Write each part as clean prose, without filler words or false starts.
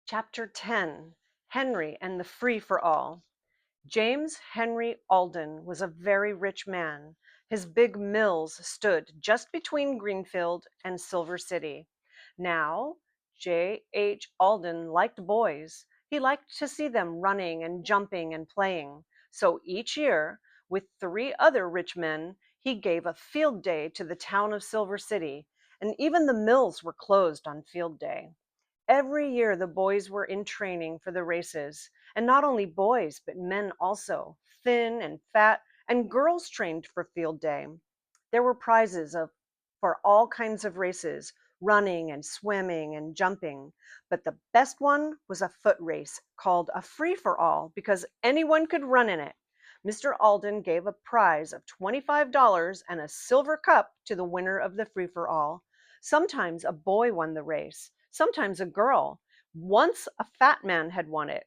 Chapter 10: Henry and the Free-for-All. James Henry Alden was a very rich man. His big mills stood just between Greenfield and Silver City. Now, J. H. Alden liked boys. He liked to see them running and jumping and playing. So each year, with 3 other rich men, he gave a field day to the town of Silver City, and even the mills were closed on field day. Every year the boys were in training for the races, and not only boys, but men also, thin and fat, and girls trained for field day. There were for all kinds of races, running and swimming and jumping, but the best one was a foot race called a free-for-all because anyone could run in it. Mr. Alden gave a prize of $25 and a silver cup to the winner of the free-for-all. Sometimes a boy won the race, sometimes a girl. Once a fat man had won it.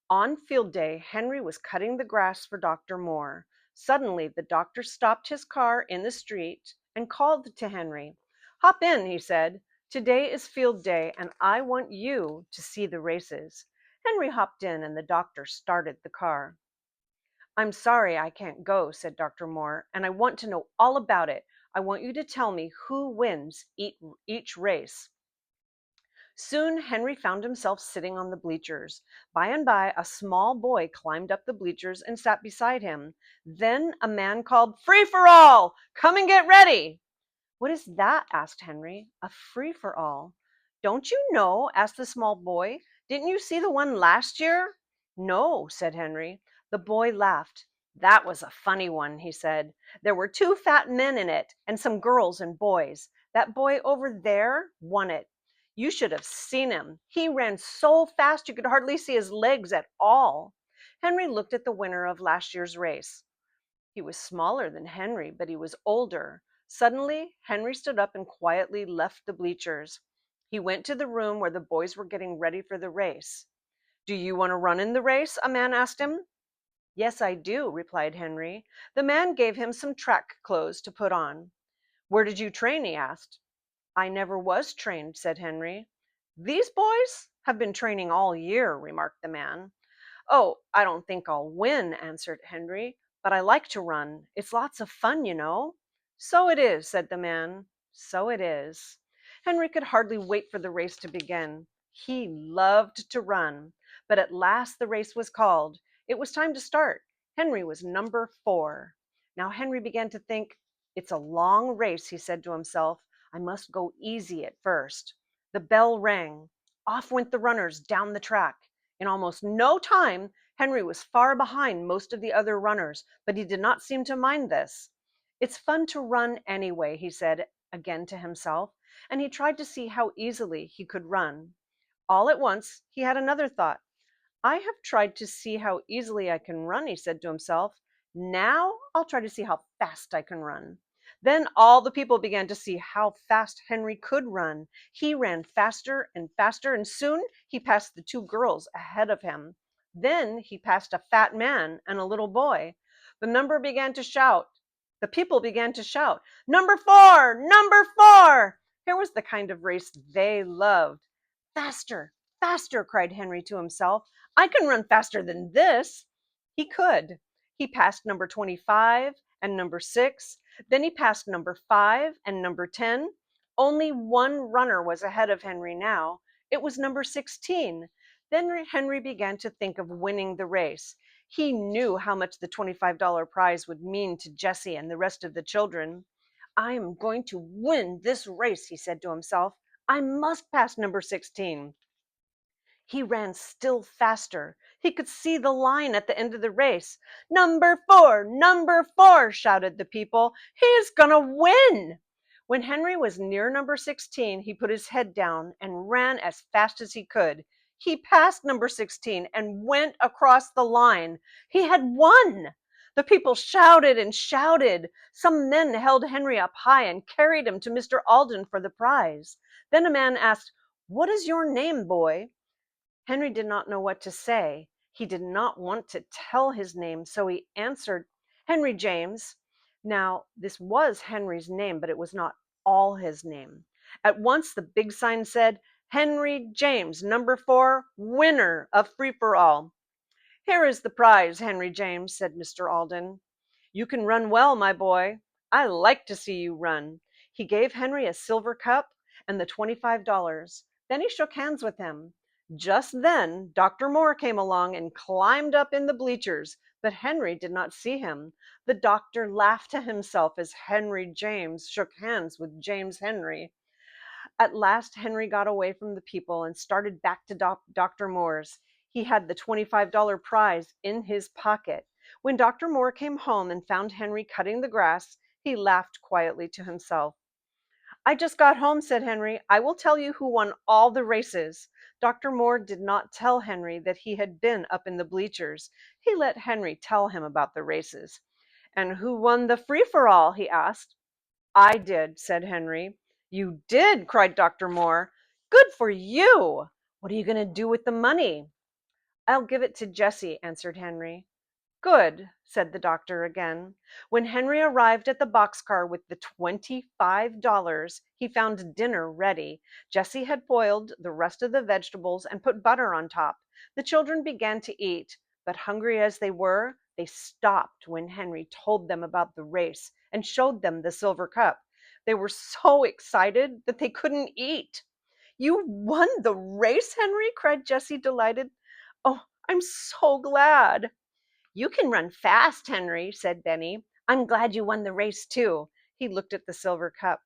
On field day, Henry was cutting the grass for Dr. Moore. Suddenly, the doctor stopped his car in the street and called to Henry. "Hop in," he said. "Today is field day, and I want you to see the races." Henry hopped in, and the doctor started the car. "I'm sorry I can't go," said Dr. Moore, "and I want to know all about it. I want you to tell me who wins each race." Soon Henry found himself sitting on the bleachers. By and by, a small boy climbed up the bleachers and sat beside him. Then a man called, "Free for all! Come and get ready!" "What is that?" asked Henry. "A free-for-all?" "Don't you know?" asked the small boy. "Didn't you see the one last year?" "No," said Henry. The boy laughed. "That was a funny one," he said. "There were 2 fat men in it, and some girls and boys. That boy over there won it. You should have seen him. He ran so fast you could hardly see his legs at all." Henry looked at the winner of last year's race. He was smaller than Henry, but he was older. Suddenly, Henry stood up and quietly left the bleachers. He went to the room where the boys were getting ready for the race. "Do you want to run in the race?" a man asked him. "Yes, I do," replied Henry. The man gave him some track clothes to put on. "Where did you train?" he asked. "I never was trained," said Henry. "These boys have been training all year," remarked the man. "Oh, I don't think I'll win," answered Henry, "but I like to run. It's lots of fun, you know." "So it is," said the man. "So it is." Henry could hardly wait for the race to begin. He loved to run. But at last the race was called. It was time to start. Henry was number 4. Now Henry began to think, "It's a long race," he said to himself. "I must go easy at first." The bell rang. Off went the runners down the track. In almost no time, Henry was far behind most of the other runners, but he did not seem to mind this. "It's fun to run anyway," he said again to himself, and he tried to see how easily he could run. All at once, he had another thought. "I have tried to see how easily I can run," he said to himself. "Now I'll try to see how fast I can run." Then all the people began to see how fast Henry could run. He ran faster and faster, and soon he passed the 2 girls ahead of him. Then he passed a fat man and a little boy. The number began to shout. The people began to shout, "Number 4! Number 4!" Here was the kind of race they loved. "Faster! Faster!" cried Henry to himself. "I can run faster than this." He could. He passed number 25 and number 6. Then he passed number 5 and number 10. Only one runner was ahead of Henry now. It was number 16. Then Henry began to think of winning the race. He knew how much the $25 prize would mean to Jessie and the rest of the children. "I am going to win this race," he said to himself. "I must pass number 16." He ran still faster. He could see the line at the end of the race. "Number 4! Number 4!" shouted the people. "He's going to win!" When Henry was near number 16, he put his head down and ran as fast as he could. He passed number 16 and went across the line. He had won! The people shouted and shouted. Some men held Henry up high and carried him to Mr. Alden for the prize. Then a man asked, "What is your name, boy?" Henry did not know what to say. He did not want to tell his name, so he answered, "Henry James." Now, this was Henry's name, but it was not all his name. At once the big sign said, Henry James, number 4, winner of free-for-all. Here is the prize, Henry James, said Mr. Alden. You can run well, my boy. I like to see you run. He gave Henry a silver cup and the $25. Then he shook hands with him. Just then, Dr. Moore came along and climbed up in the bleachers, but Henry did not see him. The doctor laughed to himself as Henry James shook hands with James Henry. At last, Henry got away from the people and started back to Dr. Moore's. He had the $25 prize in his pocket. When Dr. Moore came home and found Henry cutting the grass, he laughed quietly to himself. I just got home, said Henry. I will tell you who won all the races. Dr. Moore did not tell Henry that he had been up in the bleachers. He let Henry tell him about the races. And who won the free-for-all? He asked. I did, said Henry. You did, cried Dr. Moore. Good for you! What are you going to do with the money? I'll give it to Jessie, answered Henry. Good, said the doctor again. When Henry arrived at the boxcar with the $25, he found dinner ready. Jessie had boiled the rest of the vegetables and put butter on top. The children began to eat, but hungry as they were, they stopped when Henry told them about the race and showed them the silver cup. They were so excited that they couldn't eat. You won the race, Henry, cried Jessie, delighted. Oh, I'm so glad. You can run fast, Henry, said Benny. I'm glad you won the race, too. He looked at the silver cup.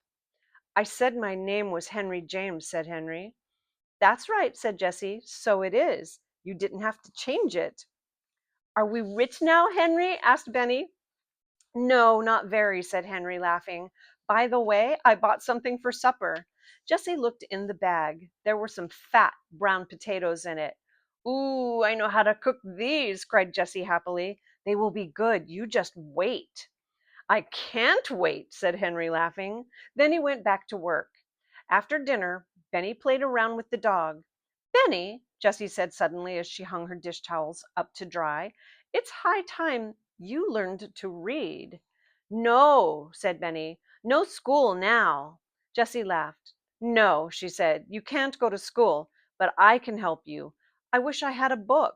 I said my name was Henry James, said Henry. That's right, said Jessie. So it is. You didn't have to change it. Are we rich now, Henry? Asked Benny. No, not very, said Henry, laughing. By the way, I bought something for supper. Jessie looked in the bag. There were some fat brown potatoes in it. Ooh, I know how to cook these, cried Jessie happily. They will be good. You just wait. I can't wait, said Henry, laughing. Then he went back to work. After dinner, Benny played around with the dog. Benny, Jessie said suddenly as she hung her dish towels up to dry, it's high time you learned to read. No, said Benny. No school now. Jessie laughed. No, she said. You can't go to school, but I can help you. I wish I had a book.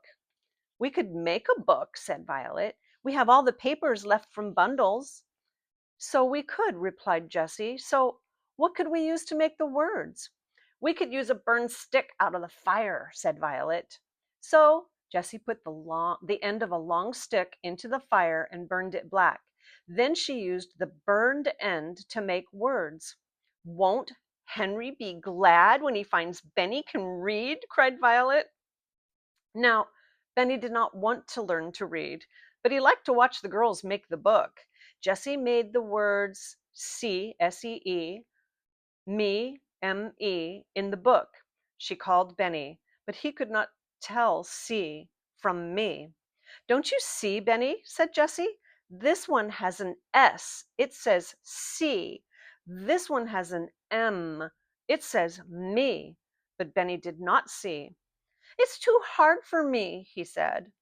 We could make a book, said Violet. We have all the papers left from bundles. So we could, replied Jessie. So what could we use to make the words? We could use a burned stick out of the fire, said Violet. So Jessie put the end of a long stick into the fire and burned it black. Then she used the burned end to make words. Won't Henry be glad when he finds Benny can read? Cried Violet. Now, Benny did not want to learn to read, but he liked to watch the girls make the book. Jessie made the words see, S-E-E, me, M-E, in the book. She called Benny, but he could not tell see from me. Don't you see, Benny? Said Jessie. This one has an S. It says see. This one has an M. It says me. But Benny did not see. It's too hard for me, he said.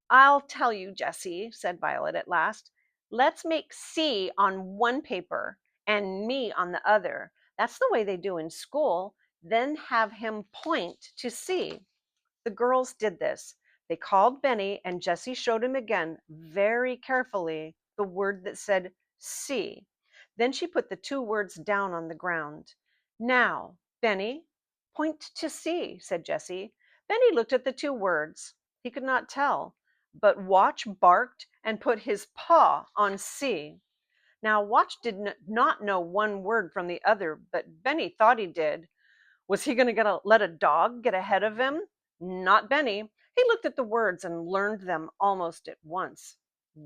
I'll tell you, Jessie, said Violet at last. Let's make C on one paper and me on the other. That's the way they do in school. Then have him point to C. The girls did this. They called Benny, and Jessie showed him again, very carefully, the word that said C. Then she put the two words down on the ground. Now, Benny, point to C, said Jessie. Benny looked at the two words. He could not tell, but Watch barked and put his paw on C. Now, Watch did not know one word from the other, but Benny thought he did. Was he going to let a dog get ahead of him? Not Benny. He looked at the words and learned them almost at once.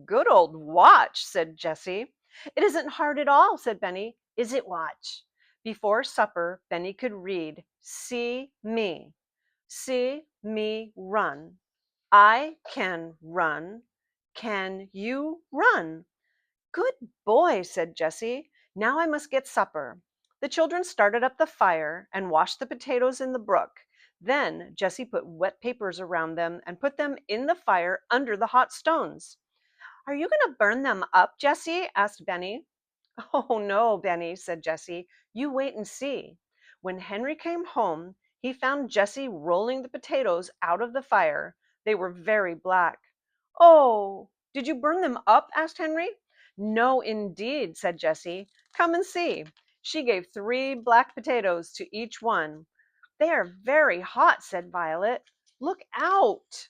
Good old Watch, said Jessie. It isn't hard at all, said Benny. Is it, Watch? Before supper, Benny could read, see me. See me run. I can run. Can you run? Good boy, said Jessie. Now I must get supper. The children started up the fire and washed the potatoes in the brook. Then Jessie put wet papers around them and put them in the fire under the hot stones. Are you going to burn them up, Jessie? Asked Benny. Oh, no, Benny, said Jessie. You wait and see. When Henry came home, He found Jessie rolling the potatoes out of the fire. They were very black. "Oh, did you burn them up?" asked Henry. "No, indeed," said Jessie. "Come and see." She gave 3 black potatoes to each one. "They are very hot," said Violet. "Look out."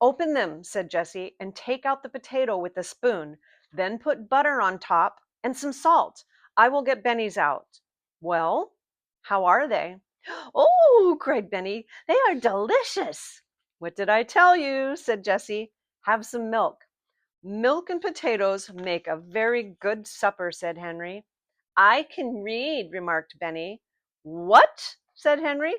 "Open them," said Jessie, "and take out the potato with a spoon. Then put butter on top and some salt. I will get Benny's out." "Well, how are they?" "Oh," cried Benny, "they are delicious." "What did I tell you?" said Jessie. "Have some milk." "Milk and potatoes make a very good supper," said Henry. "I can read," remarked Benny. "What?" said Henry.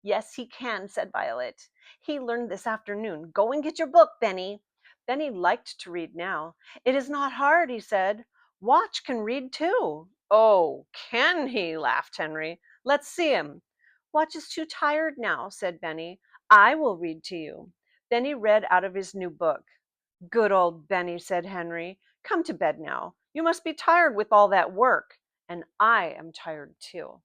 "Yes, he can," said Violet. "He learned this afternoon. Go and get your book, Benny." Benny liked to read now. "It is not hard," he said. "Watch can read too." "Oh, can he?" laughed Henry. "Let's see him." "Watch is too tired now," said Benny. "I will read to you." Benny read out of his new book. "Good old Benny," said Henry. "Come to bed now. You must be tired with all that work. And I am tired too."